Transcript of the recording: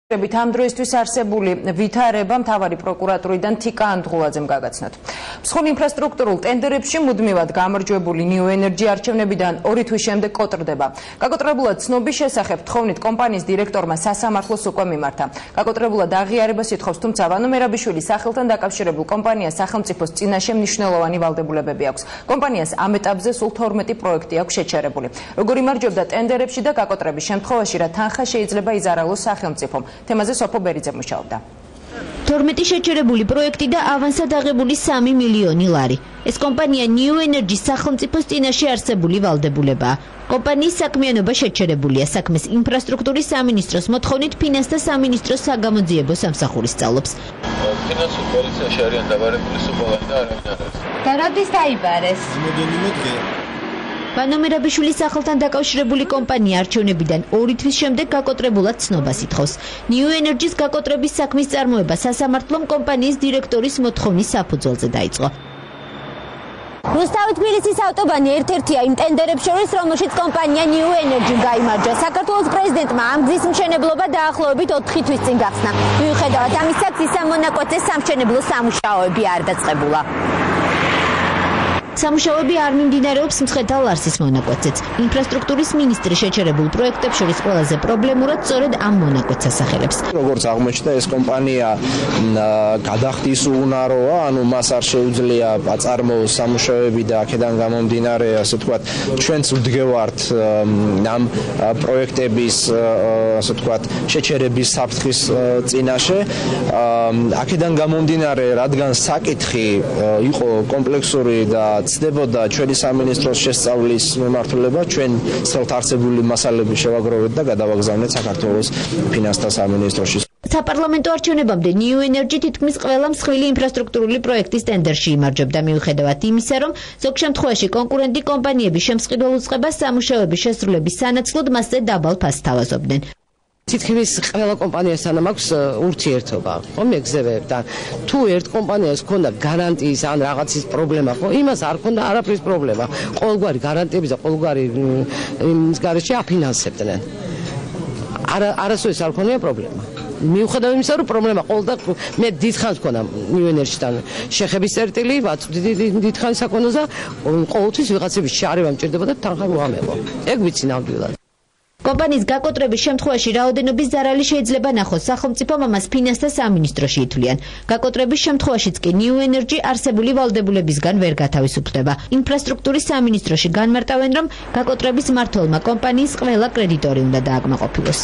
ამ დროისთვის არსებული ვითარება მთავარი პროკურატურიდან თიკა ანდღულაძემ გაგაცნოთ. მსხვილ ინფრასტრუქტურულ ტენდერებში მუდმივად გამარჯვებული New Energy არჩევნებიდან 2 თვის შემდეგ კოტრდება. გაკოტრებულად ცნობის შესახებ თხოვნით კომპანიის დირექტორმა სასამართლოს უკვე მიმართა. გაკოტრებულად აღიარებას ითხოვს, თუმცა ვანო მერაბიშვილის სახელთან დაკავშირებულ კომპანიას სახელმწიფოს წინაშე მნიშვნელოვანი ვალდებულებები აქვს. კომპანიას ამ ეტაპზე სულ 12 პროექტი აქვს შეჩერებული. როგორ იმარჯვებდა ტენდერებში და გაკოტრების შემთხვევაში რა თანხა შეიძლება იზარალოს სახელმწიფომ. თემაზე სოფო ბერიძე მუშაობდა. 12 შეჩერებული პროექტი და ავანსად აღებული 3 მილიონი ლარი. ეს კომპანია New Energy-ს სახელმწიფოს წინაშე არსებული ვალდებულებაა. კომპანიის საქმიანობა შეჩერებულია. საქმეს ინფრასტრუქტურის სამინისტროს მოთხოვნით ფინანსთა სამინისტროს საგამოძიებო სამსახური სწავლობს. ფინანსურ პოლიციაში არიან დაბარებული სუბალანი და არავინ არ არის. და როდის დაიბარეს? მოდენიმე დღე. ვანო მერაბიშვილის სახელთან დაკავშირებული კომპანია არჩევნებიდან 2 თვის შემდეგ გაკოტრებულად ცნობას ითხოვს. New Energy-ს გაკოტრების საქმის წარმოება სასამართლომ კომპანიის დირექტორის მოთხოვნის საფუძველზე დაიწყო. რუსთავი თბილისის ავტობანი ერთ-ერთია იმ ტენდერებს შორის, რომელშიც კომპანია New Energy გაიმარჯვა. საქართველოს პრეზიდენტმა ამ გზის მშენებლობა დაახლოებით 4 თვის წინ გახსნა. მიუხედავად ამისა, გზის სამონაკვეთზე სამშენებლო სამუშაოები არ დაწყებულა. სამუშაოები არ მიმდინარეობს მცხეთა ლარსის მონაკვეთზეც. ინფრასტრუქტურის მინისტრი შეჩერებულ პროექტებს შორის ყველაზე პრობლემურად სწორედ ამ მონაკვეთს ასახელებს. როგორც აღმოჩნდა, ეს კომპანია გადახდის უნაროა, ანუ მას არ შეუძლია აწარმოოს სამუშაოები და აქედან გამომდინარე, ასე ვთქვათ, ჩვენც ვდგევართ ამ პროექტების, ასე ვთქვათ, შეჩერების საფრთხის წინაშე. აქედან გამომდინარე, რადგან საკითხი იყო კომპლექსური და ცდებოდა ჩვენი სამინისტროს შესწავლის მიმართულება, ჩვენ სწორად არსებული მასალები შევაგროვეთ და გადავაგზავნეთ საქართველოს ფინანსთა სამინისტროში. საპარლამენტო არჩევნებამდე New Energy თითქმის ყველა მსხვილი ინფრასტრუქტურული პროექტის ტენდერში იმარჯვებდა, მიუხედავად იმისა, რომ ზოგ შემთხვევაში კონკურენტი კომპანიები შემსყიდველ უწყებას სამუშაოების შესრულების სანაცვლოდ მასზე დაბალ ფასს თავაზობდნენ. თითქმის ყველა კომპანიასთან აქვს ურთიერთობა, ხო მეგზევებ და თუ ერთ კომპანიას ქონდა გარანტიის ან რაღაცის პრობლემა, ხო იმას არ ქონდა არაფრის პრობლემა. ყოველგვარი გარანტიები და ყოველგვარი იმის გარეშე აფინანსებდნენ. არასოდეს არ ქონია პრობლემა. მიუხედავად იმისა, რომ პრობლემა ყოველდა მე დიდხანს ქონდა New Energy-თან შეხების წერტილი, დიდხანს აქონდა და ყოველთვის ვიღაცების შარება მჭირდება და თანხა მოამეყო. ეგ ვიცი ნამდვილად. კომპანიის გაკოტრების შემთხვევაში რაოდენობის ზარალი შეიძლება ნახოს, სახელმწიფომ ამას ფინანსთა სამინისტროში ითვლიან. გაკოტრების შემთხვევაშიც კი New Energy არსებული ვალდებულებისგან ვერ გათავისუფლდება. ინფრასტრუქტურის სამინისტროში განმარტავენ, რომ გაკოტრების მმართველმა კომპანიის ყველა კრედიტორი უნდა დააკმაყოფილოს.